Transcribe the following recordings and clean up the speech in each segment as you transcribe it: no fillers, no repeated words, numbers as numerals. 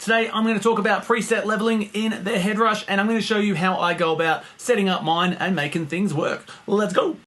Today I'm going to talk about preset leveling in the HeadRush, and I'm going to show you how I go about setting up mine and making things work. Let's go!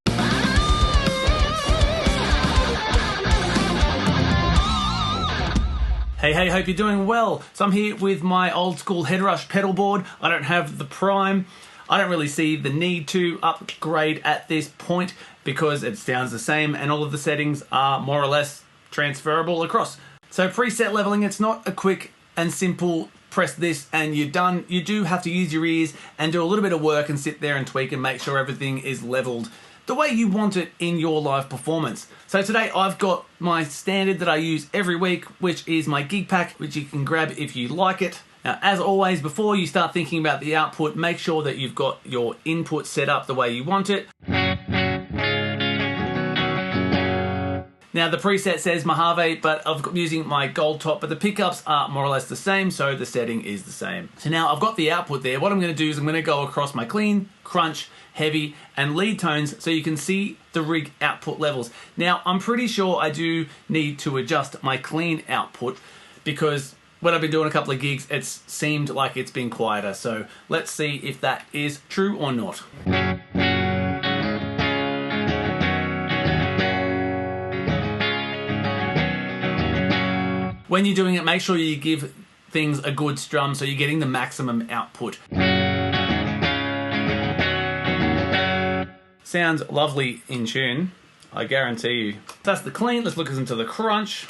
Hey, hope you're doing well. So I'm here with my old school HeadRush pedal board. I don't have the Prime. I don't really see the need to upgrade at this point because it sounds the same and all of the settings are more or less transferable across. So preset leveling, it's not a quick and simple press this and you're done. You do have to use your ears and do a little bit of work and sit there and tweak and make sure everything is leveled the way you want it in your live performance. So today I've got my standard that I use every week, which is my gig pack, which you can grab if you like it. Now, as always, before you start thinking about the output, make sure that you've got your input set up the way you want it. Now, the preset says Mojave, but I'm using my gold top, but the pickups are more or less the same, so the setting is the same. So now I've got the output there. What I'm going to do is I'm going to go across my clean, crunch, heavy, and lead tones so you can see the rig output levels. Now, I'm pretty sure I do need to adjust my clean output because when I've been doing a couple of gigs, it's seemed like it's been quieter. So let's see if that is true or not. When you're doing it, make sure you give things a good strum so you're getting the maximum output. Sounds lovely in tune, I guarantee you. That's the clean. Let's look into the crunch.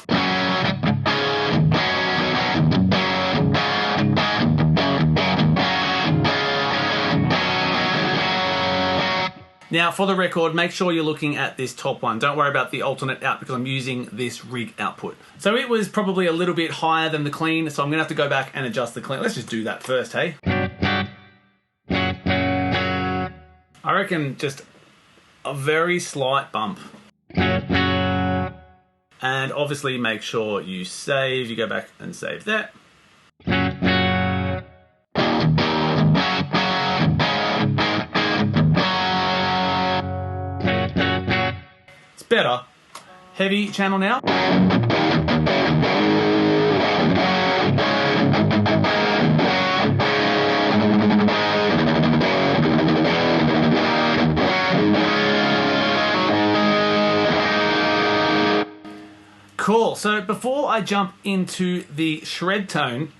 Now, for the record, make sure you're looking at this top one. Don't worry about the alternate out because I'm using this rig output. So it was probably a little bit higher than the clean, so I'm gonna have to go back and adjust the clean. Let's just do that first, hey? I reckon just a very slight bump. And obviously make sure you save. You go back and save that. Better. Heavy channel now. Cool. So before I jump into the shred tone,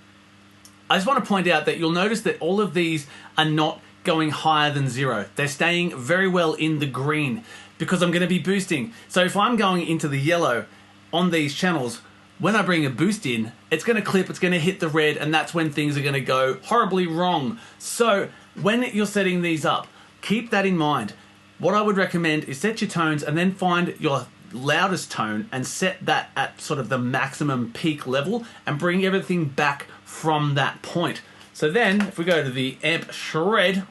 I just want to point out that you'll notice that all of these are not going higher than 0. They're staying very well in the green because I'm going to be boosting. So if I'm going into the yellow on these channels, when I bring a boost in, it's going to clip, it's going to hit the red, and that's when things are going to go horribly wrong. So when you're setting these up, keep that in mind. What I would recommend is set your tones and then find your loudest tone and set that at sort of the maximum peak level and bring everything back from that point. So then, if we go to the amp shred,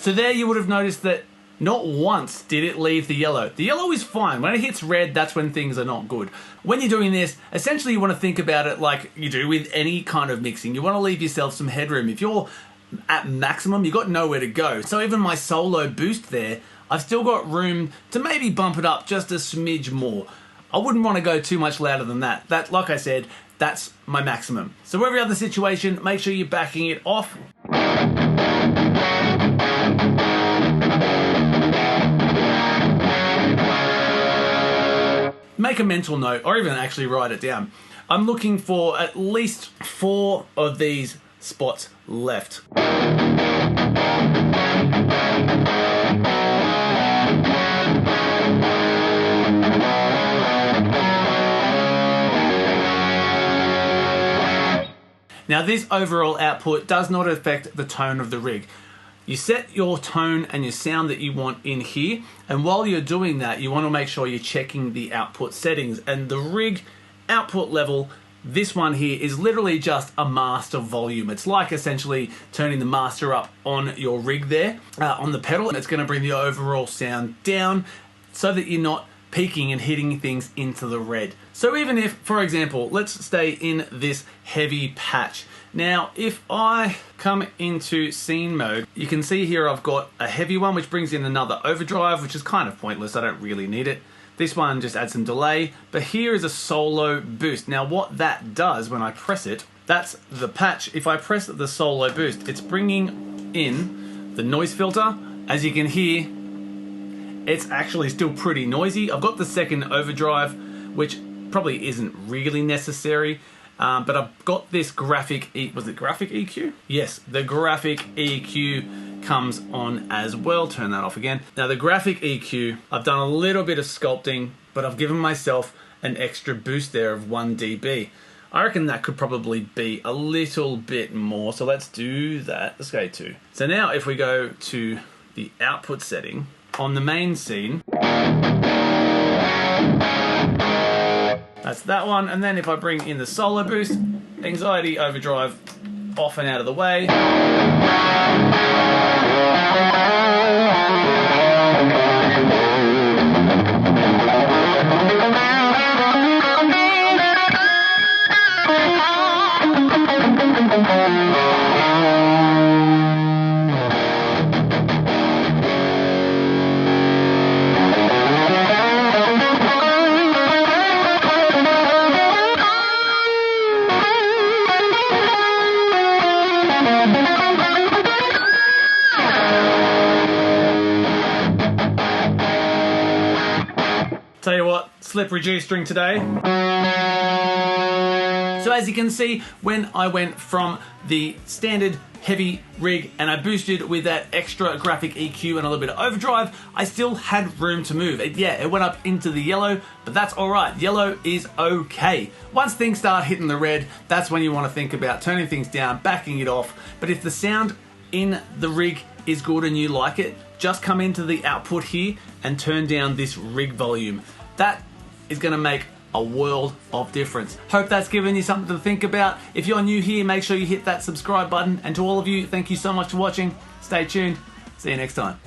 so there you would have noticed that not once did it leave the yellow. The yellow is fine. When it hits red, that's when things are not good. When you're doing this, essentially you want to think about it like you do with any kind of mixing. You want to leave yourself some headroom. If you're at maximum, you've got nowhere to go. So even my solo boost there, I've still got room to maybe bump it up just a smidge more. I wouldn't want to go too much louder than that. That, like I said, that's my maximum. So every other situation, make sure you're backing it off. Make a mental note, or even actually write it down. I'm looking for at least 4 of these spots left. Now this overall output does not affect the tone of the rig. You set your tone and your sound that you want in here, and while you're doing that, you want to make sure you're checking the output settings. And the rig output level, this one here, is literally just a master volume. It's like essentially turning the master up on your rig there, on the pedal, and it's going to bring the overall sound down so that you're not peaking and hitting things into the red. So even if, for example, let's stay in this heavy patch. Now, if I come into scene mode, you can see here I've got a heavy one, which brings in another overdrive, which is kind of pointless. I don't really need it. This one just adds some delay, but here is a solo boost. Now, what that does when I press it, that's the patch. If I press the solo boost, it's bringing in the noise filter. As you can hear, it's actually still pretty noisy. I've got the second overdrive, which probably isn't really necessary. But I've got this graphic, was it graphic EQ? Yes, the graphic EQ comes on as well. Turn that off again. Now the graphic EQ, I've done a little bit of sculpting, but I've given myself an extra boost there of 1 dB. I reckon that could probably be a little bit more. So let's do that. Let's go 2. So now if we go to the output setting on the main scene, that's that one. And then if I bring in the solo boost, anxiety overdrive off and out of the way. Tell you what, slippery G-string today. So as you can see, when I went from the standard heavy rig and I boosted with that extra graphic EQ and a little bit of overdrive, I still had room to move. It went up into the yellow, but that's all right. Yellow is okay. Once things start hitting the red, that's when you want to think about turning things down, backing it off. But if the sound in the rig is good and you like it, just come into the output here and turn down this rig volume. That is going to make a world of difference. Hope that's given you something to think about. If you're new here, make sure you hit that subscribe button. And to all of you, thank you so much for watching. Stay tuned. See you next time.